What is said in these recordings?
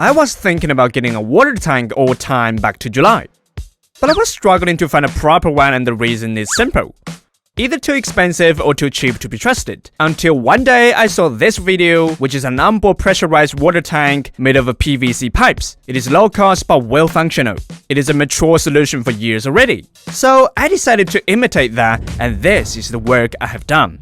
I was thinking about getting a water tank all time back to July. But I was struggling to find a proper one, and the reason is simple. Either too expensive or too cheap to be trusted. Until one day I saw this video, which is an onboard pressurized water tank made of PVC pipes. It is low cost but well functional. It is a mature solution for years already. So I decided to imitate that, and this is the work I have done.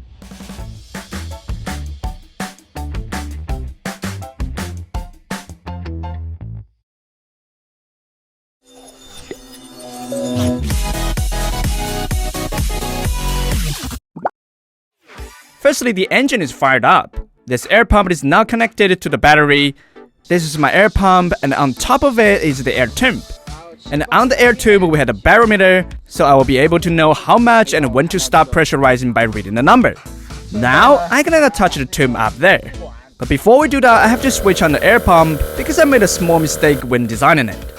Firstly, the engine is fired up. This air pump is now connected to the battery. This is my air pump, and on top of it is the air tube. And on the air tube we had a barometer, so I will be able to know how much and when to stop pressurizing by reading the number. Now I can attach the tube up there. But before we do that, I have to switch on the air pump because I made a small mistake when designing it.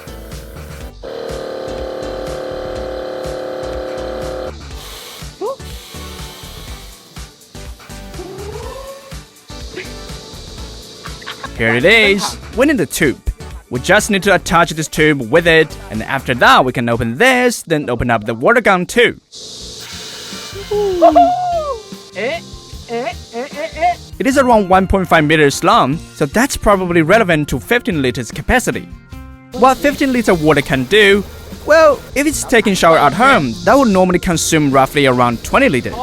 Here it is, winning the tube. We just need to attach this tube with it, and after that we can open this, then open up the water gun too. It is around 1.5 meters long, so that's probably relevant to 15 liters capacity. What 15 liter water can do? Well, if it's taking shower at home, that would normally consume roughly around 20 liters.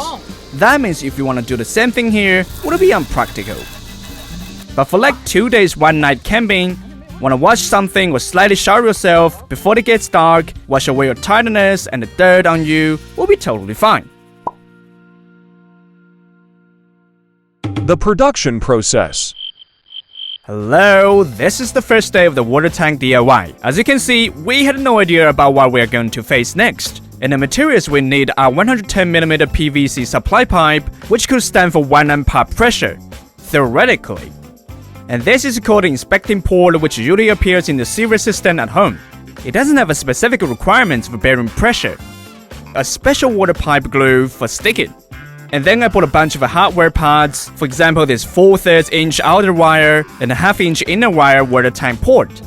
That means if you want to do the same thing here, it would be unpractical. But for like 2 days 1 night camping, wanna wash something or slightly shower yourself before it gets dark, wash away your tiredness and the dirt on you, will be totally fine. The production process. Hello, this is the first day of the water tank DIY. As you can see, we had no idea about what we are going to face next. And the materials we need are 110mm PVC supply pipe, which could stand for 1 ampere pressure, theoretically. And this is called the inspecting port, which usually appears in the sewer system at home. It doesn't have a specific requirements for bearing pressure. A special water pipe glue for sticking. And then I bought a bunch of hardware parts. For example, this 4/3 inch outer wire and a 1/2 inch inner wire water tank port.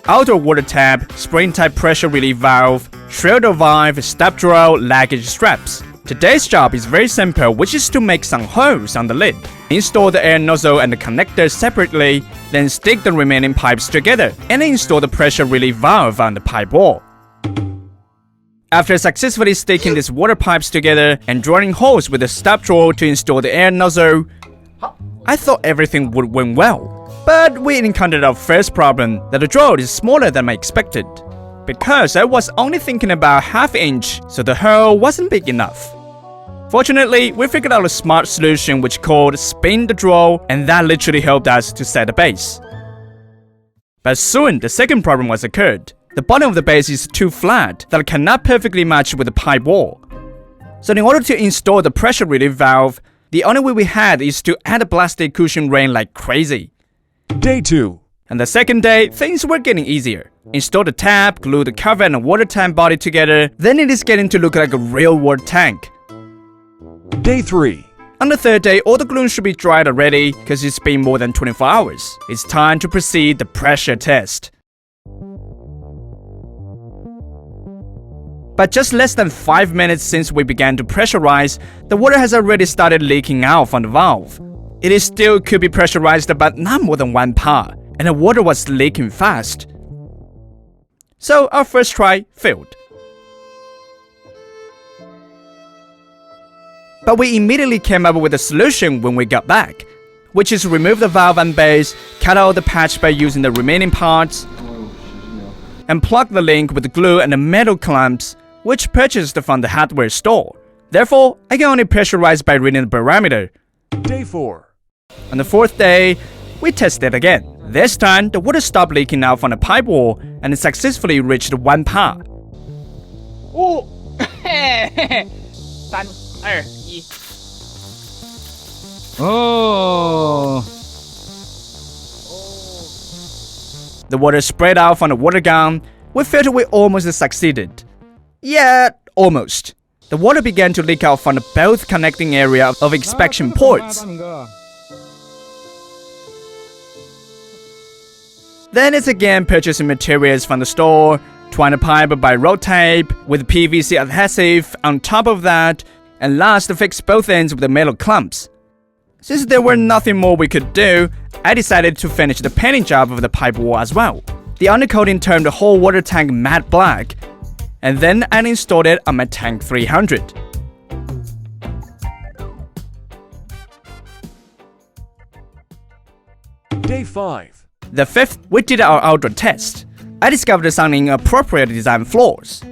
Outer water tap, spring type pressure relief valve, Schroeder valve, step drawer, luggage straps. Today's job is very simple, which is to make some holes on the lid. Install the air nozzle and the connector separately, then stick the remaining pipes together, and install the pressure relief valve on the pipe wall. After successfully sticking these water pipes together and drilling holes with the step drawer to install the air nozzle, I thought everything would went well. But we encountered our first problem, that the drawer is smaller than I expected. Because I was only thinking about 1/2 inch, so the hole wasn't big enough. Fortunately, we figured out a smart solution which called spin the drawer, and that literally helped us to set the base. But soon, the second problem was occurred. The bottom of the base is too flat that it cannot perfectly match with the pipe wall. So in order to install the pressure relief valve, the only way we had is to add a plastic cushion ring like crazy. Day 2. And the second day, things were getting easier. Install the tap, glue the cover and the water tank body together, then it is getting to look like a real water tank. Day 3. On the third day, all the glue should be dried already, because it's been more than 24 hours. It's time to proceed the pressure test. But just less than 5 minutes since we began to pressurize, the water has already started leaking out from the valve. It is still could be pressurized, but not more than 1 par, and the water was leaking fast. So our first try failed. But we immediately came up with a solution when we got back, which is remove the valve and base, cut out the patch by using the remaining parts, and plug the link with the glue and the metal clamps, which purchased from the hardware store. Therefore, I can only pressurize by reading the barometer. Day 4. On the fourth day, we tested again. This time, the water stopped leaking out from the pipe wall, and it successfully reached 1 par. Oh. 3, 2, 1. Oh. The water spread out from the water gun. We felt we almost succeeded. Yeah, almost. The water began to leak out from the both connecting area of inspection ports. Then it's again purchasing materials from the store, twine the pipe by roll tape with PVC adhesive on top of that, and last fix both ends with the metal clamps. Since there were nothing more we could do, I decided to finish the painting job of the pipe wall as well. The undercoating turned the whole water tank matte black, and then I installed it on my Tank 300. Day 5. The 5th, we did our outdoor test. I discovered some inappropriate design flaws.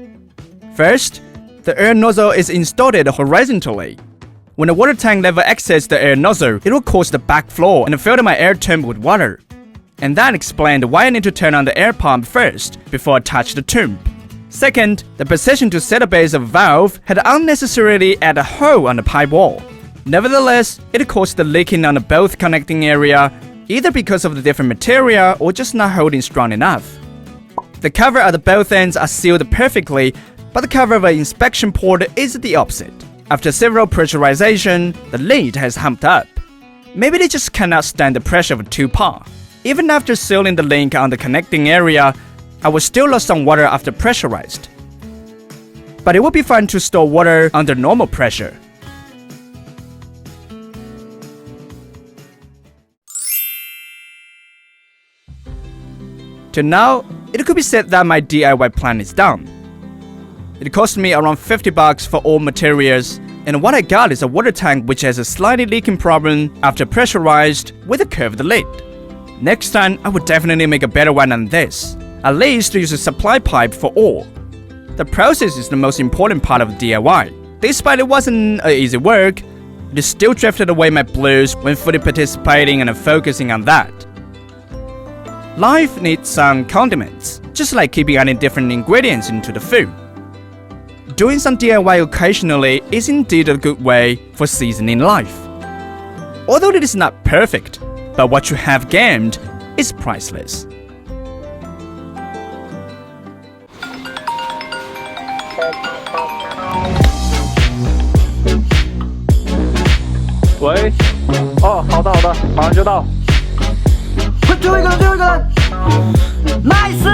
First, the air nozzle is installed horizontally. When the water tank never exits the air nozzle, it will cause the backflow and fill my air tube with water. And that explained why I need to turn on the air pump first before I touch the tube. Second, the precision to set a base of valve had unnecessarily added a hole on the pipe wall. Nevertheless, it caused the leaking on the both connecting area, either because of the different material or just not holding strong enough. The cover at the both ends are sealed perfectly, but the cover of the inspection port is the opposite. After several pressurization, the lid has humped up. Maybe they just cannot stand the pressure of 2 par. Even after sealing the link on the connecting area, I was still lost some water after pressurized. But it would be fun to store water under normal pressure. To now, it could be said that my DIY plan is done. It cost me around $50 for all materials, and what I got is a water tank which has a slightly leaking problem after pressurized with a curved lid. Next time, I would definitely make a better one than this. At least use a supply pipe for all. The process is the most important part of DIY. Despite it wasn't easy work, it still drifted away my blues when fully participating and focusing on that. Life needs some condiments, just like keeping adding different ingredients into the food. Doing some DIY occasionally is indeed a good way for seasoning life. Although it is not perfect, but what you have gained is priceless.喂，哦，好的好的，马上就到。快最后一个了，最后一个了 ，nice！